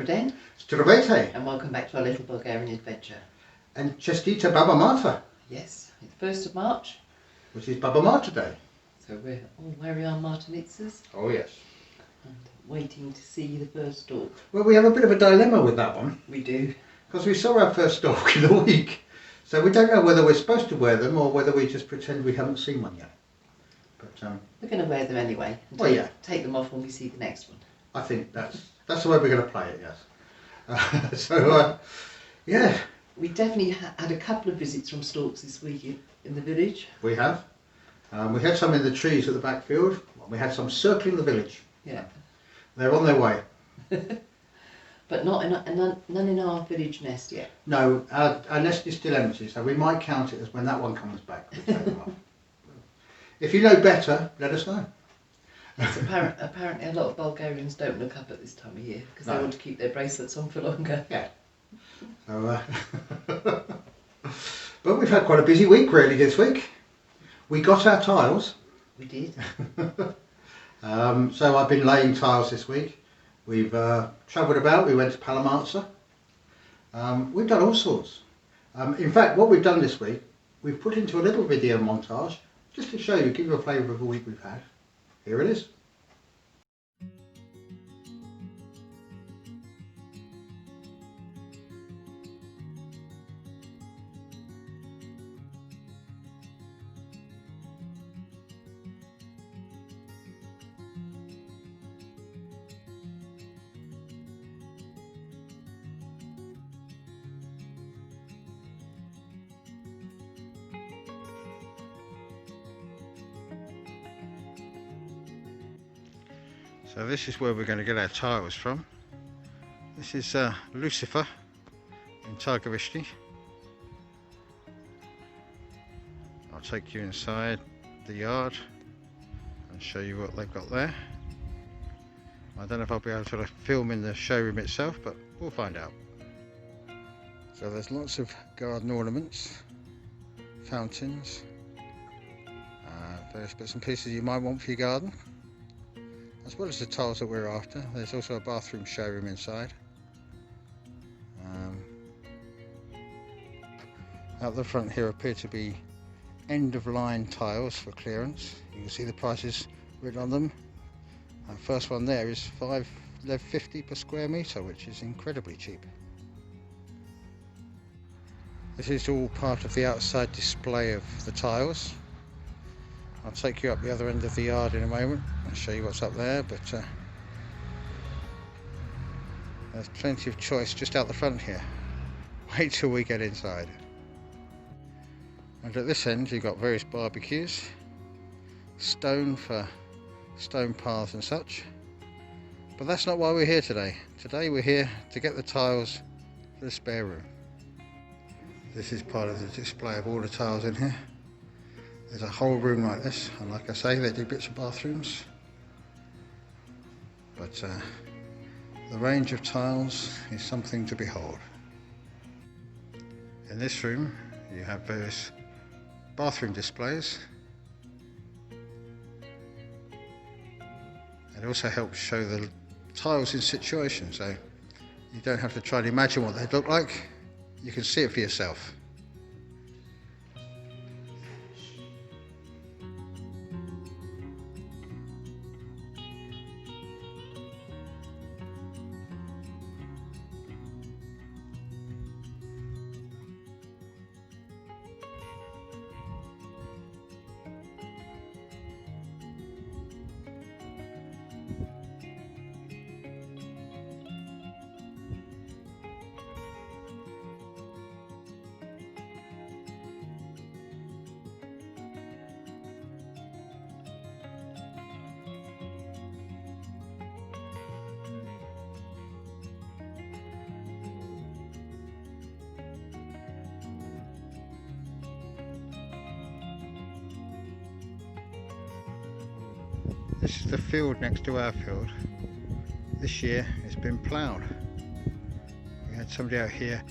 Den. Здравейте! And welcome back to our little Bulgarian adventure. And Chestita Palamartsa, Yes, it's 1st of March. which is Palamartsa Day. So we're all wearing our martinitzas Oh yes. and waiting to see the first stork. Well, we have a bit of a dilemma with that one, We do. because we saw our first stork in a week. So we don't know whether we're supposed to wear them or whether we just pretend we haven't seen one yet. But We're going to wear them anyway and take them off when we see the next one. I think that's the way we're going to play it, yes. Yeah. We definitely had a couple of visits from storks this week in the village. We have. We had some in the trees at the backfield. We had some circling the village. Yeah. They're on their way. But none in our village nest yet. No, our nest is still empty, so we might count it as when that one comes back. We'll take them off. If you know better, let us know. Apparently a lot of Bulgarians don't look up at this time of year because they want to keep their bracelets on for longer. Yeah. So, but we've had quite a busy week really this week. We got our tiles. We did. So I've been laying tiles this week. We've travelled about. We went to Palamartsa. We've done all sorts. In fact, what we've done this week, we've put into a little video montage just to show you, give you a flavour of the week we've had. Here it is. So this is where we're going to get our tiles from. This is Lucifer in Targovishny. I'll take you inside the yard and show you what they've got there. I don't know if I'll be able to film in the showroom itself, but we'll find out. So there's lots of garden ornaments, fountains, various bits and pieces you might want for your garden. As well as the tiles that we're after, there's also a bathroom showroom inside. Out the front here appear to be end of line tiles for clearance. You can see the prices written on them. The first one there is $5.50 per square metre, which is incredibly cheap. This is all part of the outside display of the tiles. I'll take you up the other end of the yard in a moment and show you what's up there, but there's plenty of choice just out the front here. Wait till we get inside. And at this end you've got various barbecues, stone for stone paths and such. But that's not why we're here today. Today we're here to get the tiles for the spare room. This is part of the display of all the tiles in here. There's a whole room like this, and like I say, they do bits of bathrooms. But the range of tiles is something to behold. In this room, you have various bathroom displays. It also helps show the tiles in situation, so you don't have to try and imagine what they look like. You can see it for yourself. This is the field next to our field. This year it's been ploughed. We had somebody out here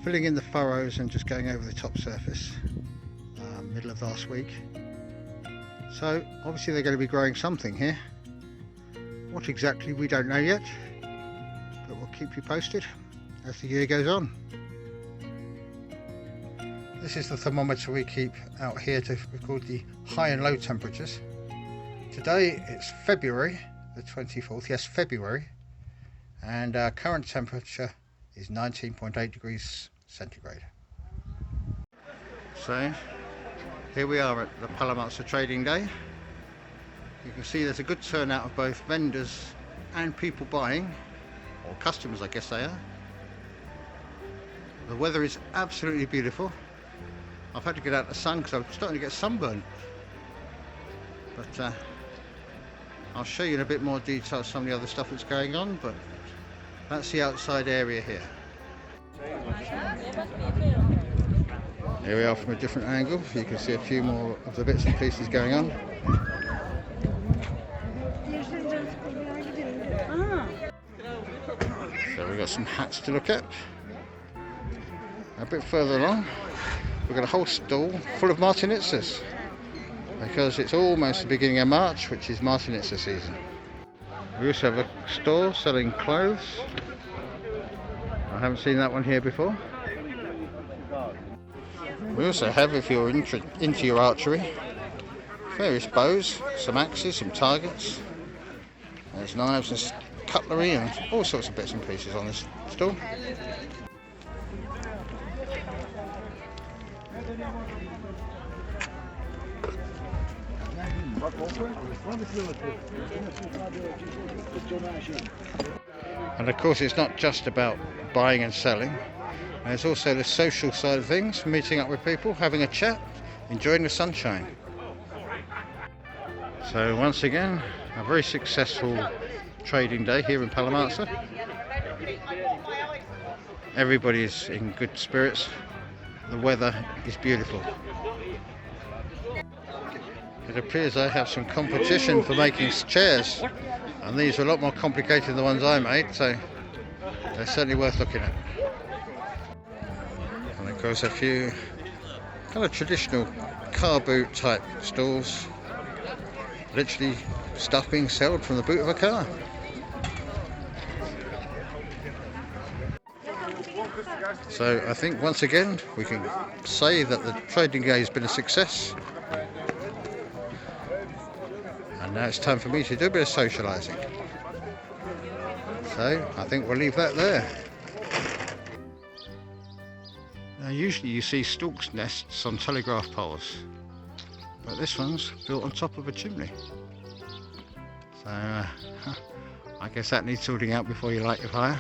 filling in the furrows and just going over the top surface middle of last week. So obviously they're going to be growing something here. What exactly we don't know yet, but we'll keep you posted as the year goes on. This is the thermometer we keep out here to record the high and low temperatures. Today it's February the 24th, yes, February, and our current temperature is 19.8 degrees centigrade. So here we are at the Palamartsa trading day. You can see there's a good turnout of both vendors and people buying, or customers I guess they are. The weather is absolutely beautiful. I've had to get out of the sun because I'm starting to get sunburned. But I'll show you in a bit more detail some of the other stuff that's going on, but that's the outside area here. Here we are from a different angle. You can see a few more of the bits and pieces going on. So we've got some hats to look at. A bit further along, we've got a whole stall full of Martinitzas, because it's almost the beginning of March, which is Martinitza season. We also have a store selling clothes. I haven't seen that one here before. We also have, if you're into your archery, various bows, some axes, some targets. There's knives and cutlery and all sorts of bits and pieces on this stall. And of course it's not just about buying and selling, there's also the social side of things, meeting up with people, having a chat, enjoying the sunshine. So once again, a very successful trading day here in Palamartsa. Everybody's in good spirits, the weather is beautiful. It appears they have some competition for making chairs, and these are a lot more complicated than the ones I made, so they're certainly worth looking at. And of course a few kind of traditional car boot type stalls, literally stuff being sold from the boot of a car. So I think once again we can say that the trading day has been a success. And now it's time for me to do a bit of socialising. So I think we'll leave that there. Now usually you see storks' nests on telegraph poles, but this one's built on top of a chimney. So I guess that needs sorting out before you light your fire.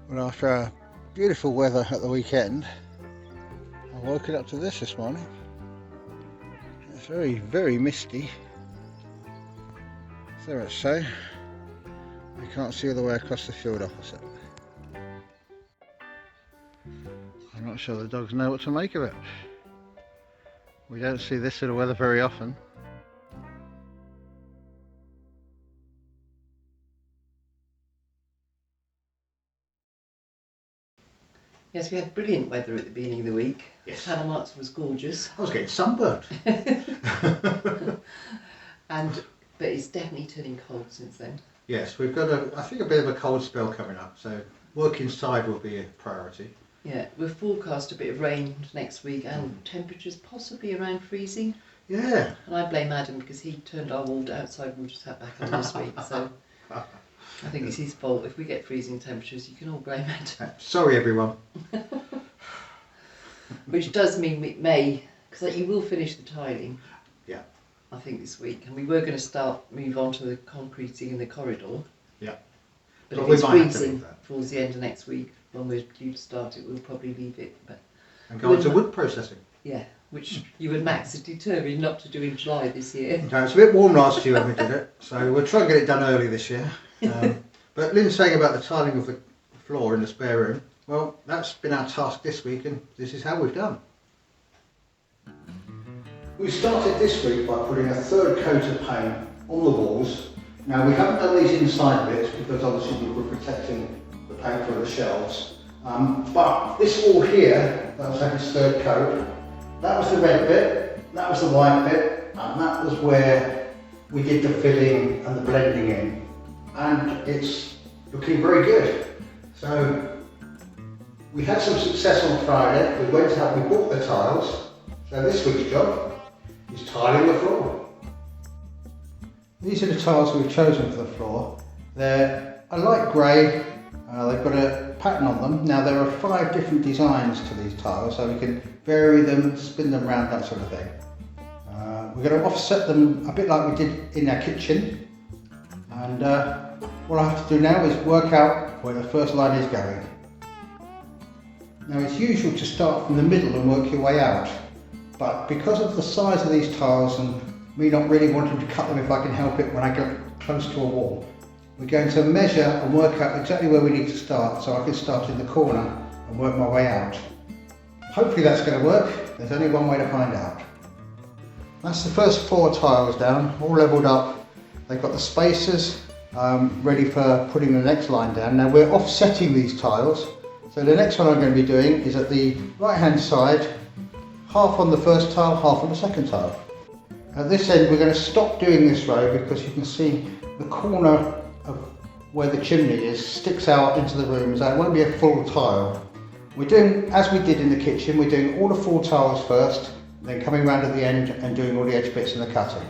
Well, after beautiful weather at the weekend, I woke it up to this morning. It's very, very misty. There it's so. You can't see all the way across the field opposite. I'm not sure the dogs know what to make of it. We don't see this sort of weather very often. Yes, we had brilliant weather at the beginning of the week. Yes. Palamartsa was gorgeous. I was getting sunburnt. But it's definitely turning cold since then. Yes, we've got I think a bit of a cold spell coming up, so work inside will be a priority. Yeah, we're forecast a bit of rain next week and temperatures possibly around freezing. Yeah. And I blame Adam because he turned our outside water tap back on this week, so I think it's his fault. If we get freezing temperatures, you can all blame Adam. Sorry everyone. Which does mean we may, because you will finish the tiling. Yeah. I think this week, and we were going to move on to the concreting in the corridor. Yeah. But if it's freezing towards the end of next week, when we're due to start it, we'll probably leave it. And go on to wood processing. Yeah, which you and Max are determined not to do in July this year. No, it's a bit warm last year when we did it, so we'll try and get it done early this year. But Lynn's saying about the tiling of the floor in the spare room, well, that's been our task this week, and this is how we've done. We started this week by putting a third coat of paint on the walls. Now we haven't done these inside bits because obviously we were protecting the paint for the shelves. But this wall here, that was its third coat, that was the red bit, that was the white bit, and that was where we did the filling and the blending in. And it's looking very good. So we had some success on Friday. We went out, we bought the tiles. So this week's job is tiling the floor. These are the tiles we've chosen for the floor. They're a light grey, they've got a pattern on them. Now there are 5 different designs to these tiles, so we can vary them, spin them around, that sort of thing. We're going to offset them a bit like we did in our kitchen, and what I have to do now is work out where the first line is going. Now it's usual to start from the middle and work your way out, but because of the size of these tiles and me not really wanting to cut them if I can help it when I get close to a wall, we're going to measure and work out exactly where we need to start, so I can start in the corner and work my way out. Hopefully that's going to work. There's only one way to find out. That's the first 4 tiles down, all levelled up. They've got the spacers ready for putting the next line down. Now we're offsetting these tiles, so the next one I'm going to be doing is at the right hand side, half on the first tile, half on the second tile. At this end we're going to stop doing this row because you can see the corner of where the chimney is sticks out into the room, so it won't be a full tile. We're doing, as we did in the kitchen, we're doing all the 4 tiles first, then coming round at the end and doing all the edge bits and the cutting.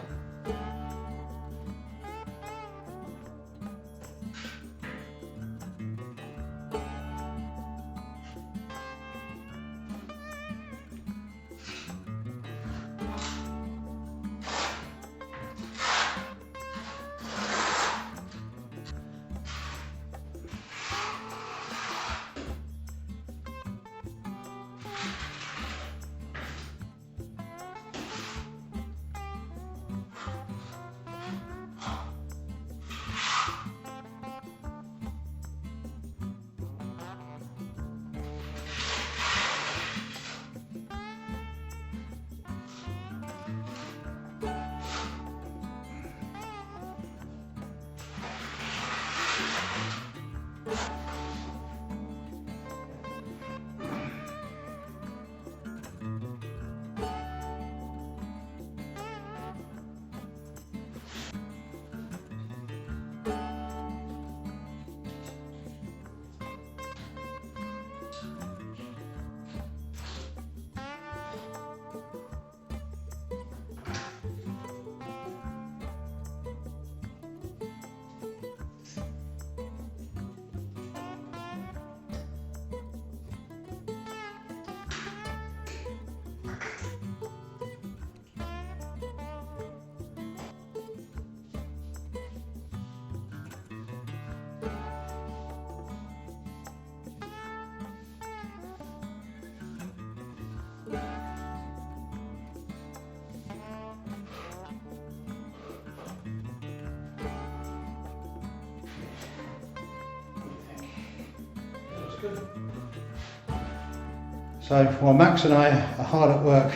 So while Max and I are hard at work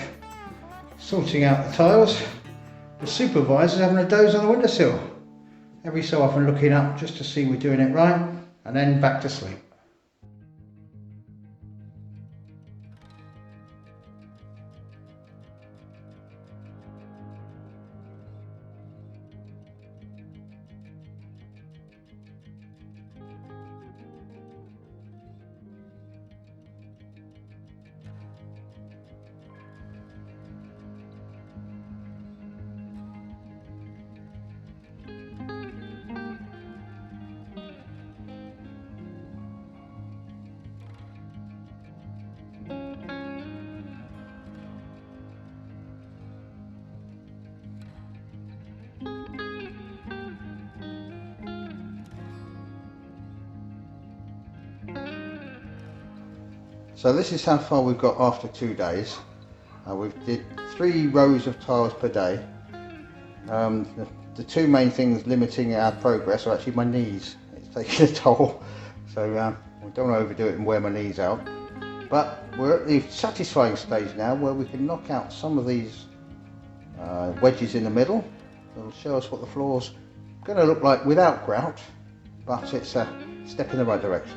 sorting out the tiles, the supervisor's having a doze on the windowsill. Every so often looking up just to see we're doing it right, and then back to sleep. So this is how far we've got after 2 days. We've did 3 rows of tiles per day. The 2 main things limiting our progress are actually my knees. It's taking a toll, so we don't want to overdo it and wear my knees out. But we're at the satisfying stage now where we can knock out some of these wedges in the middle. It'll show us what the floor's going to look like without grout, but it's a step in the right direction.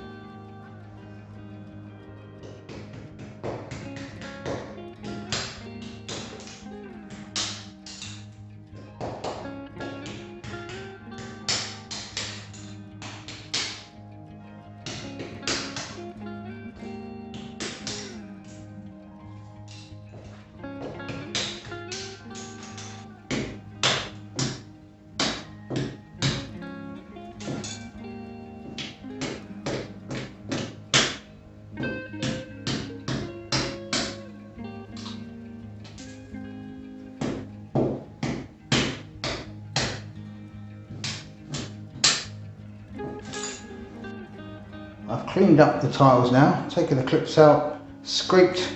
I've cleaned up the tiles now, taken the clips out, scraped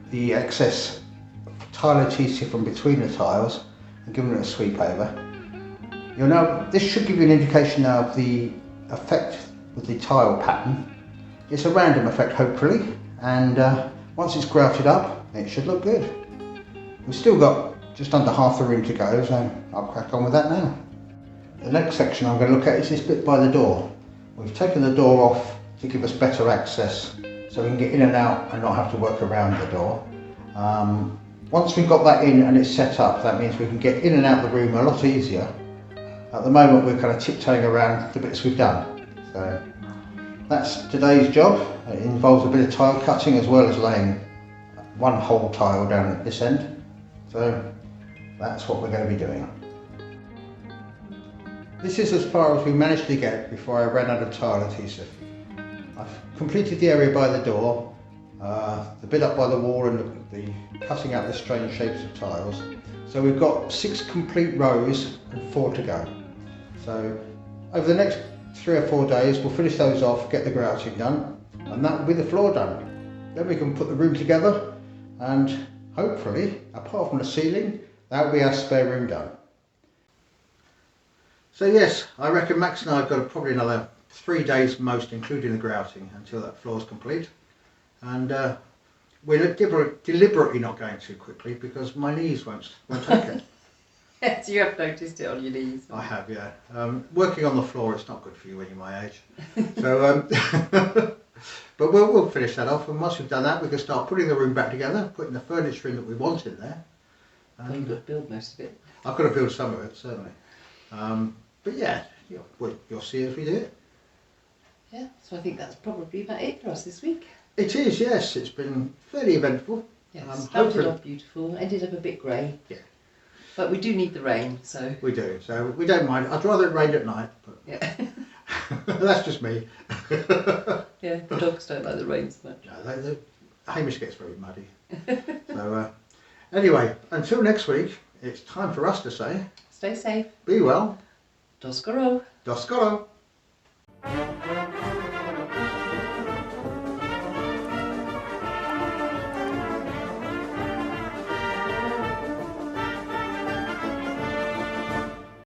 the excess tile adhesive from between the tiles and given it a sweep over. This should give you an indication now of the effect with the tile pattern. It's a random effect hopefully, and once it's grouted up it should look good. We've still got just under half the room to go, so I'll crack on with that now. The next section I'm going to look at is this bit by the door. We've taken the door off to give us better access so we can get in and out and not have to work around the door. Once we've got that in and it's set up, that means we can get in and out of the room a lot easier. At the moment we're kind of tiptoeing around the bits we've done. So that's today's job. It involves a bit of tile cutting as well as laying one whole tile down at this end. So that's what we're going to be doing. This is as far as we managed to get before I ran out of tile adhesive. I've completed the area by the door, the bit up by the wall and the cutting out the strange shapes of tiles. So we've got 6 complete rows and 4 to go. So over the next 3 or 4 days we'll finish those off, get the grouting done, and that will be the floor done. Then we can put the room together and hopefully, apart from the ceiling, that will be our spare room done. So yes, I reckon Max and I have got probably another 3 days most, including the grouting, until that floor's complete. And we're deliberately not going too quickly because my knees won't take it. Yes, you have noticed it on your knees. I have, yeah. Working on the floor, it's not good for you when you're my age. So, but we'll finish that off, and once we've done that, we can start putting the room back together, putting the furniture in that we want in there. You've got to build most of it. I've got to build some of it, certainly. But yeah, you'll see as we do it. Yeah, so I think that's probably about it for us this week. It is, yes. It's been fairly eventful. Yes, started off beautiful, ended up a bit grey. Yeah. But we do need the rain, so... We do, so we don't mind. I'd rather it rained at night, but... Yeah. That's just me. Yeah, the dogs don't like the rain so much. No, Hamish gets very muddy. So, anyway, until next week, it's time for us to say... Stay safe. Be well. Doskoro. Doskoro.